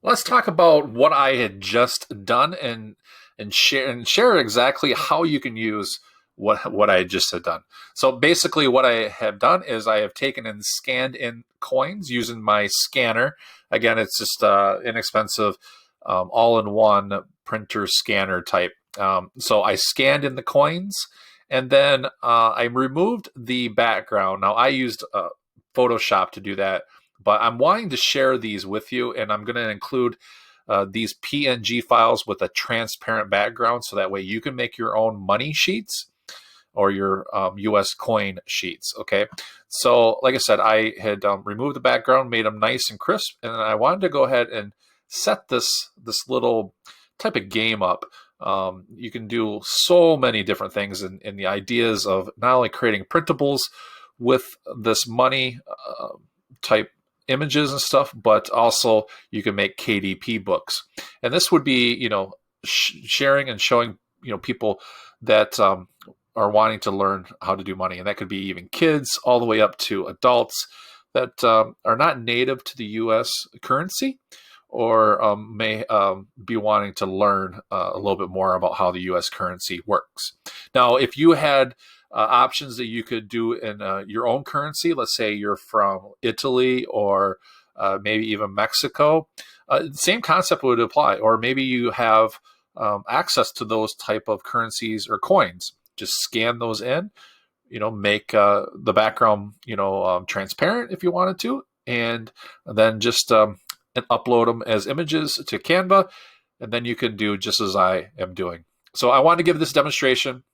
Let's talk about what I had just done and share exactly how you can use what I just had done. So basically, what I have done is I have taken and scanned in coins using my scanner. Again, it's just inexpensive, all-in-one printer scanner type. So I scanned in the coins, and then I removed the background. Now I used Photoshop to do that, but I'm wanting to share these with you, and I'm going to include these PNG files with a transparent background, so that way you can make your own money sheets or your US coin sheets. Okay, so like I said, I had removed the background, made them nice and crisp, and then I wanted to go ahead and set this little type of game up. You can do so many different things in the ideas of not only creating printables with this money type images and stuff, but also you can make KDP books. And this would be, sharing and showing, people that are wanting to learn how to do money. And that could be even kids all the way up to adults that are not native to the US currency, or may be wanting to learn a little bit more about how the US currency works. Now, if you had options that you could do in your own currency, let's say you're from Italy or maybe even Mexico, same concept would apply. Or maybe you have access to those type of currencies or coins. Just scan those in, make the background, transparent if you wanted to, and then just and upload them as images to Canva, and then you can do just as I am doing. So I want to give this demonstration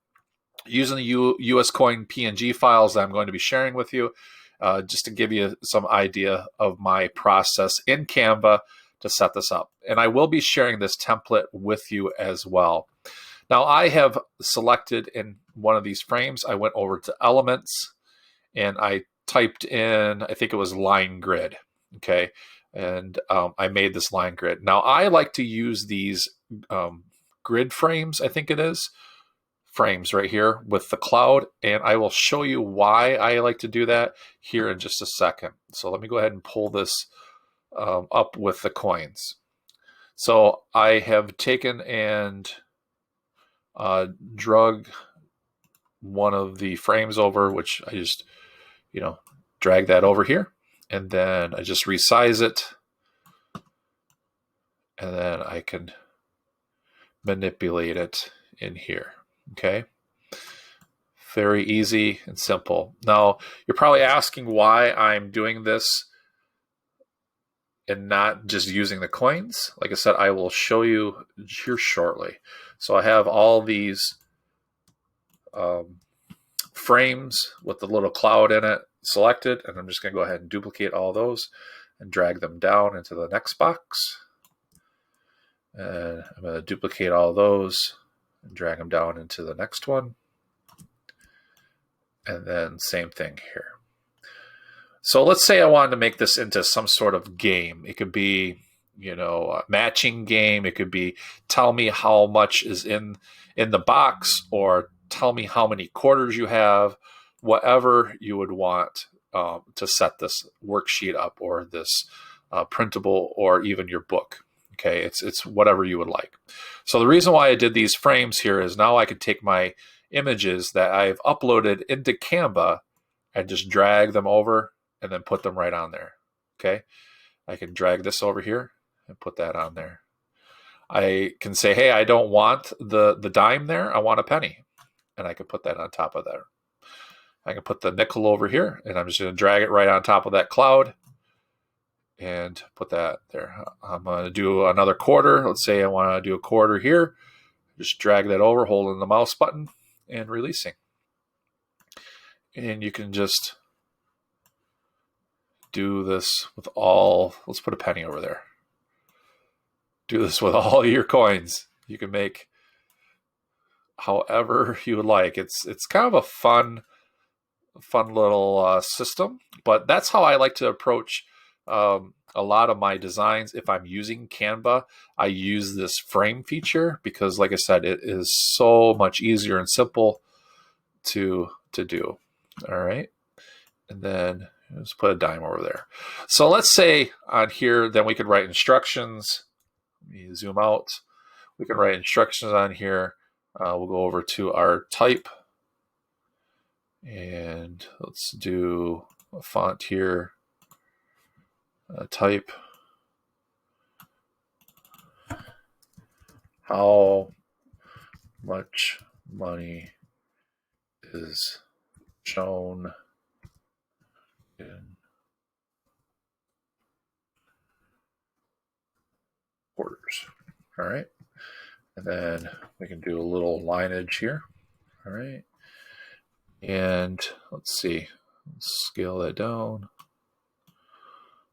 using the US coin PNG files that I'm going to be sharing with you, just to give you some idea of my process in Canva to set this up. And I will be sharing this template with you as well. Now, I have selected in one of these frames, I went over to Elements, and I typed in, I think it was line grid, okay? And I made this line grid. Now, I like to use these grid frames, I think it is, frames right here with the cloud, and I will show you why I like to do that here in just a second. So let me go ahead and pull this up with the coins. So I have taken and drug one of the frames over, which I just, drag that over here, and then I just resize it, and then I can manipulate it in here. Okay. Very easy and simple. Now, you're probably asking why I'm doing this and not just using the coins. Like I said, I will show you here shortly. So I have all these frames with the little cloud in it selected, and I'm just going to go ahead and duplicate all those and drag them down into the next box. And I'm going to duplicate all those and drag them down into the next one. And then same thing here. So let's say I wanted to make this into some sort of game. It could be, a matching game. It could be tell me how much is in the box, or tell me how many quarters you have, whatever you would want to set this worksheet up, or this printable, or even your book. Okay, it's whatever you would like. So the reason why I did these frames here is now I could take my images that I've uploaded into Canva and just drag them over and then put them right on there. Okay, I can drag this over here and put that on there. I can say, hey, I don't want the dime there, I want a penny, and I can put that on top of there. I can put the nickel over here, and I'm just going to drag it right on top of that cloud and put that there. I'm going to do another quarter. Let's say I want to do a quarter here. Just drag that over, holding the mouse button and releasing. And you can just do this with all, let's put a penny over there. Do this with all your coins. You can make however you would like. It's kind of a fun little system, but that's how I like to approach a lot of my designs. If I'm using Canva, I use this frame feature because, like I said, it is so much easier and simple to do. All right, and then Just put a dime over there. So let's say on here, then we could write instructions. Let me zoom out. We can write instructions on here. We'll go over to our type. And let's do a font here. Type. How much money is shown in quarters. All right. And then we can do a little lineage here. All right. And let's see, let's scale that down.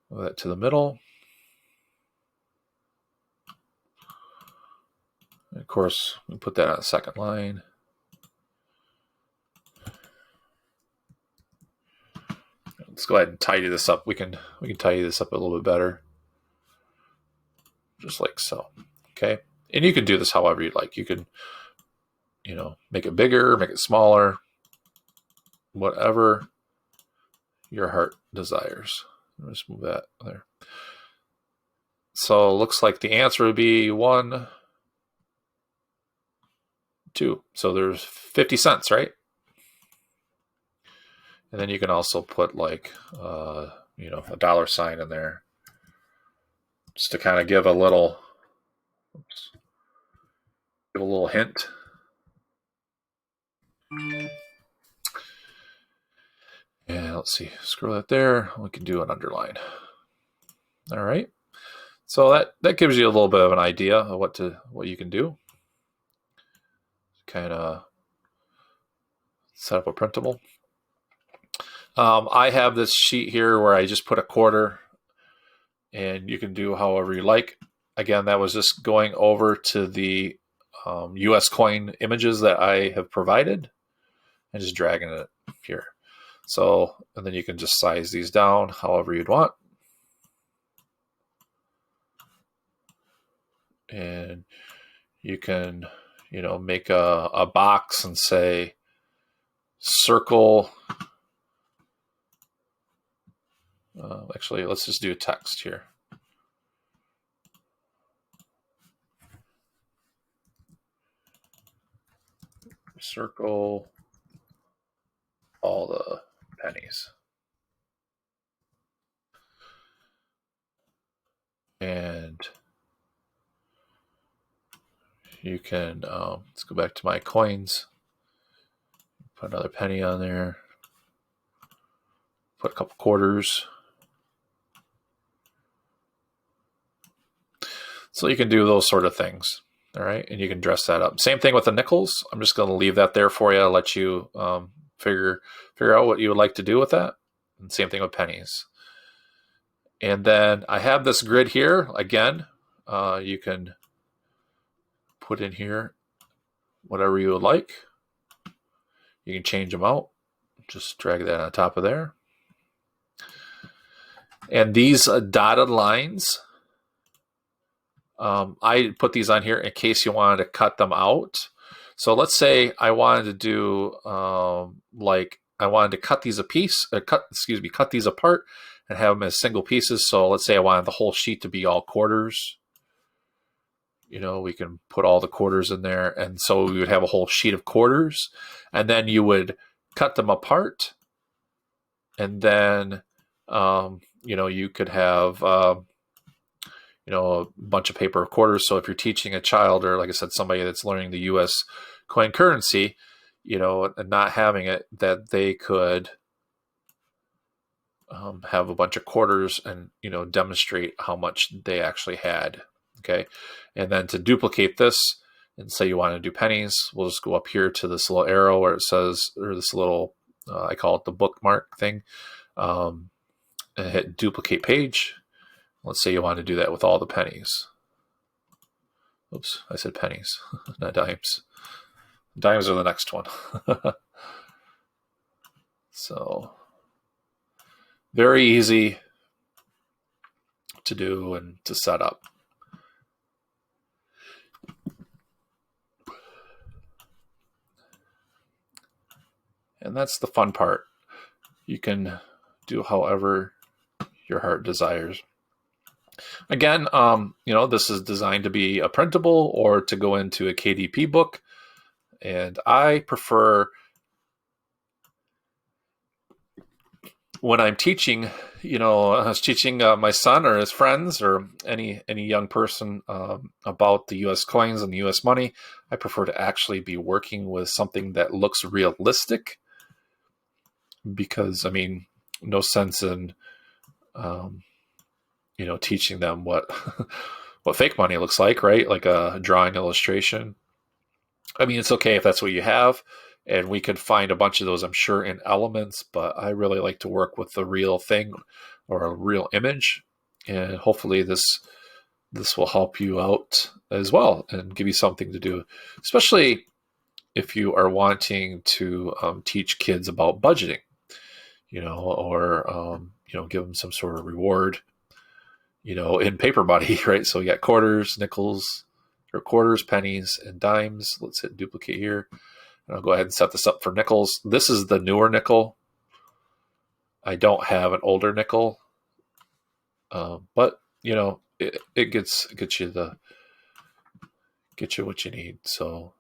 Move that to the middle. And of course, we put that on the second line. Let's go ahead and tidy this up. We can tidy this up a little bit better. Just like so. Okay. And you can do this however you'd like. You can, make it bigger, make it smaller, whatever your heart desires. Just move that there. So it looks like the answer would be 1, 2. So there's 50 cents, right? And then you can also put like, a $sign in there, just to kind of give a little, hint. And let's see, scroll that there. We can do an underline. All right. So that gives you a little bit of an idea of what you can do. Kind of set up a printable. I have this sheet here where I just put a quarter, and you can do however you like. Again, that was just going over to the US coin images that I have provided and just dragging it here. So, and then you can just size these down however you'd want. And you can, make a box and say circle. Actually, let's just do text here. Circle all the pennies. And you can, let's go back to my coins. Put another penny on there. Put a couple quarters. So you can do those sort of things. All right. And you can dress that up. Same thing with the nickels. I'm just going to leave that there for you. Let you figure out what you would like to do with that. And same thing with pennies. And then I have this grid here. Again, you can put in here whatever you would like. You can change them out. Just drag that on top of there. And these dotted lines, I put these on here in case you wanted to cut them out. So let's say I wanted to do I wanted to cut these cut these apart and have them as single pieces. So let's say I wanted the whole sheet to be all quarters. We can put all the quarters in there, and so we would have a whole sheet of quarters, and then you would cut them apart, and then you could have a bunch of paper of quarters. So if you're teaching a child, or like I said, somebody that's learning the U.S. coin currency, and not having it, that they could have a bunch of quarters and demonstrate how much they actually had. Okay, and then to duplicate this, and say you want to do pennies, we'll just go up here to this little arrow where it says, or this little, I call it the bookmark thing, and hit duplicate page. Let's say you want to do that with all the pennies. Oops, I said pennies, not dimes. Dimes are the next one. So very easy to do and to set up. And that's the fun part. You can do however your heart desires. Again, this is designed to be a printable or to go into a KDP book. And I prefer, when I'm teaching, I was teaching my son or his friends or any young person about the U.S. coins and the U.S. money, I prefer to actually be working with something that looks realistic, because, no sense in, teaching them what what fake money looks like, right? Like a drawing illustration. It's okay if that's what you have, and we could find a bunch of those, I'm sure, in Elements, but I really like to work with the real thing or a real image, and hopefully this will help you out as well and give you something to do, especially if you are wanting to teach kids about budgeting, or give them some sort of reward, in paper money, right? So we got quarters, nickels, or quarters, pennies, and dimes. Let's hit duplicate here. And I'll go ahead and set this up for nickels. This is the newer nickel. I don't have an older nickel, but it gets you what you need. So,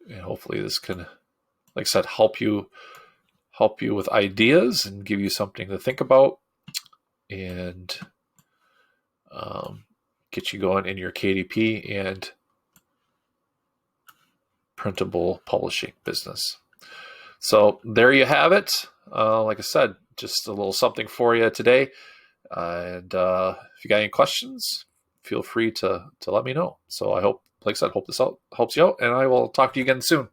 and hopefully this can, like I said, help you with ideas and give you something to think about, and get you going in your KDP and printable publishing business. So there you have it. Like I said, just a little something for you today. And if you got any questions, feel free to let me know. So I hope, like I said, hope this helps you out, and I will talk to you again soon.